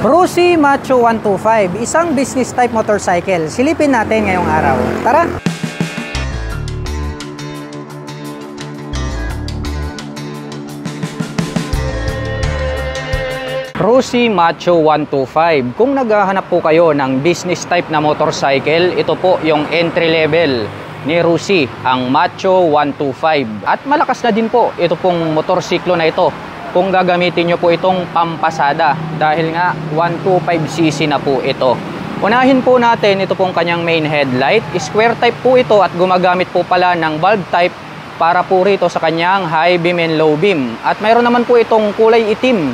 Rusi Macho 125, isang business type motorcycle. Silipin natin ngayong araw. Tara! Rusi Macho 125. Kung naghahanap po kayo ng business type na motorcycle, ito po yung entry level ni Rusi, ang Macho 125. At malakas na din po ito pong motorsiklo na ito kung gagamitin nyo po itong pampasada, dahil nga 125cc na po ito. Unahin po natin ito pong kanyang main headlight. Square type po ito at gumagamit po pala ng bulb type para po rito sa kanyang high beam and low beam. At mayroon naman po itong kulay itim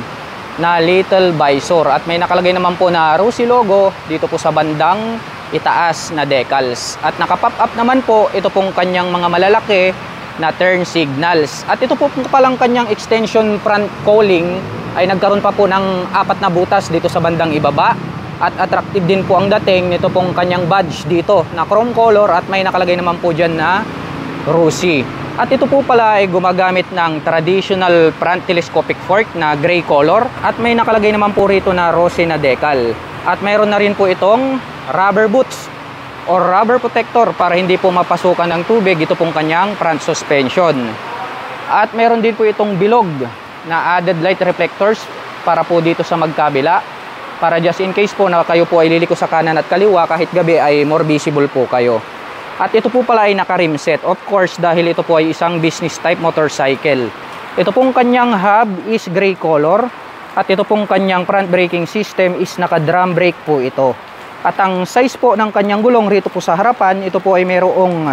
na little visor at may nakalagay naman po na Rusi logo dito po sa bandang itaas na decals. At naka-pop up naman po ito pong kanyang mga malalaki na turn signals. At ito po palang kanyang extension front cowling ay nagkaroon pa po ng 4 na butas dito sa bandang ibaba. At attractive din po ang dating nito pong kanyang badge dito na chrome color at may nakalagay naman po dyan na Rusi. At ito po pala ay gumagamit ng traditional front telescopic fork na gray color at may nakalagay naman po rito na Rusi na decal. At mayroon na rin po itong rubber boots or rubber protector para hindi po mapasukan ng tubig ito pong kanyang front suspension. At meron din po itong bilog na added light reflectors para po dito sa magkabila, para just in case po na kayo po ay liliko sa kanan at kaliwa kahit gabi ay more visible po kayo. At ito po pala ay naka-rim set, of course, dahil ito po ay isang business type motorcycle. Ito pong kanyang hub is gray color at ito pong kanyang front braking system is naka-drum brake po ito. At ang size po ng kanyang gulong rito po sa harapan, ito po ay mayroong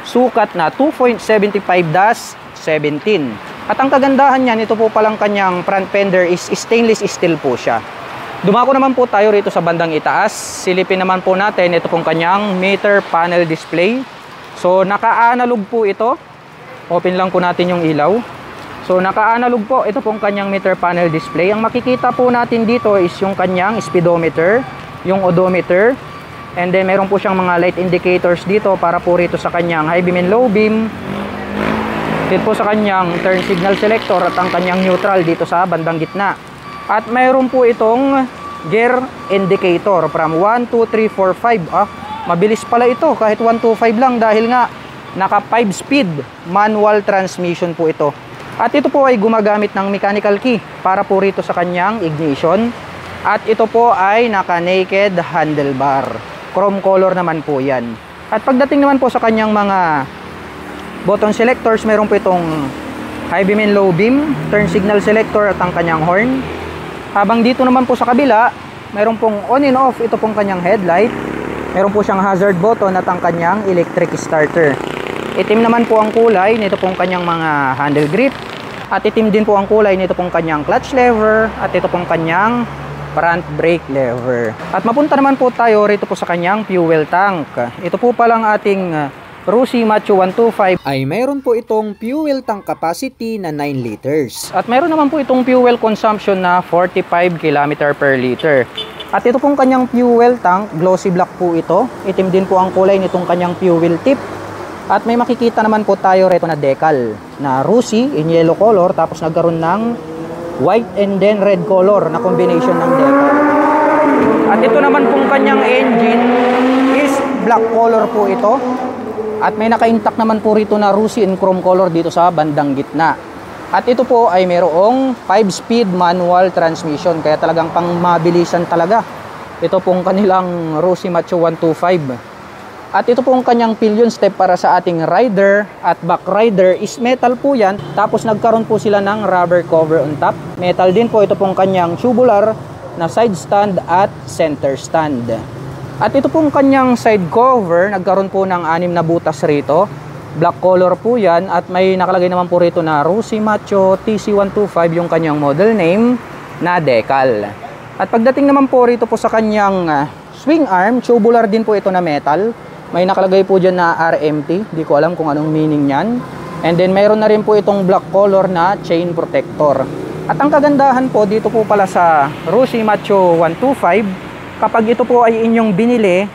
sukat na 2.75-17. At ang kagandahan niyan, ito po palang kanyang front fender is stainless steel po siya. Dumako naman po tayo rito sa bandang itaas. Silipin naman po natin ito pong kanyang meter panel display. So naka-analog po ito. Open lang po natin yung ilaw. So naka-analog po ito pong kanyang meter panel display. Ang makikita po natin dito is yung kanyang speedometer, yung odometer, and then meron po siyang mga light indicators dito para po rito sa kanyang high beam and low beam, dito po sa kanyang turn signal selector at ang kanyang neutral dito sa bandang gitna. At mayroon po itong gear indicator from 1, 2, 3, 4, 5. Mabilis pala ito kahit 1, 2, 5 lang dahil nga naka 5 speed manual transmission po ito. At ito po ay gumagamit ng mechanical key para po rito sa kanyang ignition. At ito po ay naka-naked handlebar. Chrome color naman po yan. At pagdating naman po sa kanyang mga button selectors, meron po itong high beam and low beam, turn signal selector at ang kanyang horn. Habang dito naman po sa kabila, meron pong on and off ito pong kanyang headlight. Meron po siyang hazard button at ang kanyang electric starter. Itim naman po ang kulay nito pong kanyang mga handle grip. At itim din po ang kulay nito pong kanyang clutch lever at ito pong kanyang front brake lever. At mapunta naman po tayo rito po sa kanyang fuel tank. Ito po palang ating Rusi Macho 125 ay mayroon po itong fuel tank capacity na 9 liters. At mayroon naman po itong fuel consumption na 45 km per liter. At ito pong kanyang fuel tank, glossy black po ito. Itim din po ang kulay nitong kanyang fuel tip. At may makikita naman po tayo rito na decal na Rusi in yellow color, tapos nagkaroon ng white and then red color na combination ng decal. At ito naman pong kanyang engine is black color po ito. At may naka-intact naman po rito na Rusi in chrome color dito sa bandang gitna. At ito po ay mayroong 5-speed manual transmission, kaya talagang pang mabilisan talaga. Ito pong kanilang Rusi Macho 125. At ito pong kanyang pillion step para sa ating rider at back rider is metal po yan. Tapos nagkaroon po sila ng rubber cover on top. Metal din po ito pong kanyang tubular na side stand at center stand. At ito pong kanyang side cover, nagkaroon po ng 6 na butas rito. Black color po yan at may nakalagay naman po rito na Rusi Macho TC125 yung kanyang model name na decal. At pagdating naman po rito po sa kanyang swing arm, tubular din po ito na metal. May nakalagay po dyan na RMT, di ko alam kung anong meaning yan. And then mayroon na rin po itong black color na chain protector. At ang kagandahan po dito po pala sa Rusi Macho 125, kapag ito po ay inyong binili,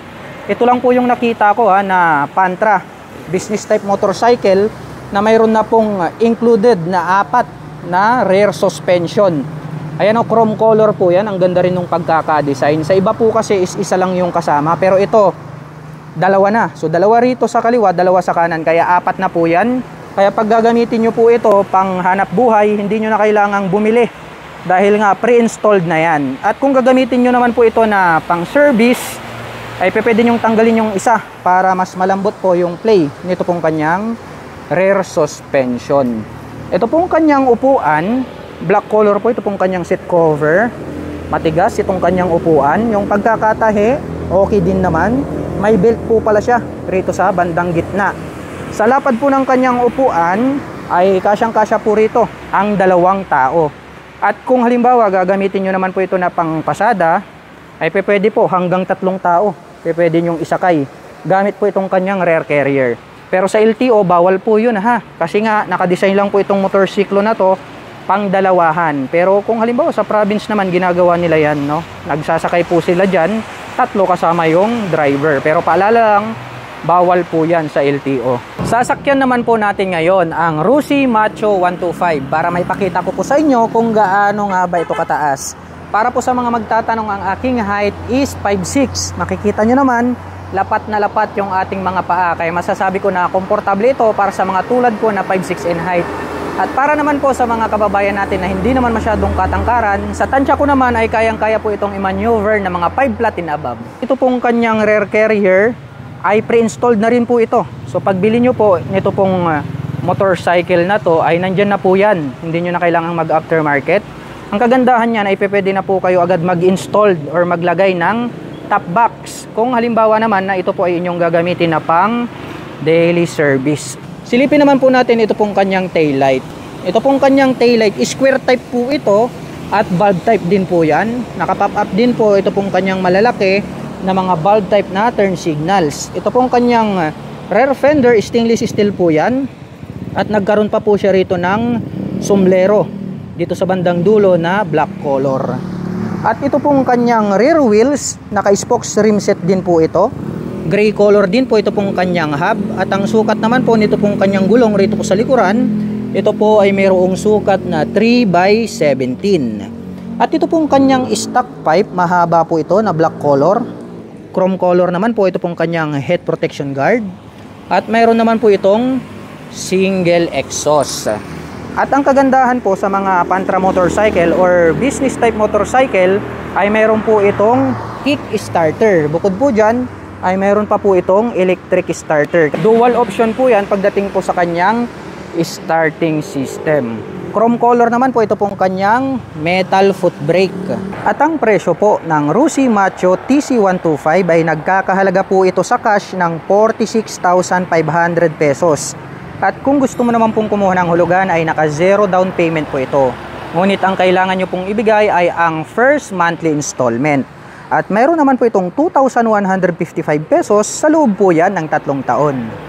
ito lang po yung nakita ko na Pantra business type motorcycle na mayroon na pong included na 4 na rear suspension. Ayan o, chrome color po yan. Ang ganda rin ng pagkaka-design. Sa iba po kasi is isa lang yung kasama. Pero ito, dalawa na. So dalawa rito sa kaliwa, dalawa sa kanan. Kaya apat na po yan. Kaya pag gagamitin nyo po ito pang hanap buhay, hindi nyo na kailangang bumili. Dahil nga pre-installed na yan. At kung gagamitin nyo naman po ito na pang service, ay pwede nyong tanggalin yung isa para mas malambot po yung play nito pong kanyang rear suspension. Ito pong kanyang upuan, black color po, ito pong kanyang seat cover. Matigas itong kanyang upuan. Yung pagkakatahi, okay din naman. May belt po pala siya rito sa bandang gitna. Sa lapad po ng kanyang upuan ay kasyang-kasya po rito ang dalawang tao. At kung halimbawa gagamitin nyo naman po ito na pang pasada, ay pwede po hanggang 3 tao. Pwede nyong isakay. Gamit po itong kanyang rear carrier. Pero sa LTO, bawal po yun ha. Kasi nga, nakadesign lang po itong motorsiklo na to pang dalawahan. Pero kung halimbawa sa province naman, ginagawa nila yan, no? Nagsasakay po sila dyan, 3 kasama yung driver. Pero paalala lang, bawal po yan sa LTO. Sasakyan naman po natin ngayon ang Rusi Macho 125 para may pakita ko po sa inyo kung gaano nga ba ito kataas. Para po sa mga magtatanong, ang aking height is 5'6". Makikita nyo naman, lapat na lapat yung ating mga paa. Kaya masasabi ko na komportable ito para sa mga tulad ko na 5'6" in height. At para naman po sa mga kababayan natin na hindi naman masyadong katangkaran, sa tansya ko naman ay kayang-kaya po itong i-maneuver na mga 5 flat and above. Ito pong kanyang rear carrier ay pre-installed na rin po ito. So pagbili nyo po nito pong motorcycle na to ay nandyan na po yan. Hindi nyo na kailangang mag-aftermarket. Ang kagandahan niyan ay pwede na po kayo agad mag-installed or maglagay ng top box. Kung halimbawa naman na ito po ay inyong gagamitin na pang daily service. Silipin naman po natin ito pong kanyang taillight. Ito pong kanyang taillight, square type po ito at bulb type din po yan. Naka-pop up din po ito pong kanyang malalaki na mga bulb type na turn signals. Ito pong kanyang rear fender, stainless steel po yan. At nagkaroon pa po siya rito ng sombrero dito sa bandang dulo na black color. At ito pong kanyang rear wheels, naka-spokes rim set din po ito. Gray color din po ito pong kanyang hub. At ang sukat naman po nito pong kanyang gulong rito po sa likuran, ito po ay mayroong sukat na 3/17. At ito pong kanyang stock pipe, mahaba po ito na black color. Chrome color naman po ito pong kanyang head protection guard. At mayroon naman po itong single exhaust. At ang kagandahan po sa mga pantra motorcycle or business type motorcycle ay mayroon po itong kick starter. Bukod po dyan ay mayroon pa po itong electric starter. Dual option po yan pagdating po sa kanyang starting system. Chrome color naman po ito pong kanyang metal foot brake. At ang presyo po ng Rusi Macho TC125 ay nagkakahalaga po ito sa cash ng 46,500 pesos. At kung gusto mo naman pong kumuha ng hulugan ay naka 0 down payment po ito. Ngunit ang kailangan nyo pong ibigay ay ang first monthly installment. At mayroon naman po itong 2,155 pesos sa loob po yan ng 3 taon.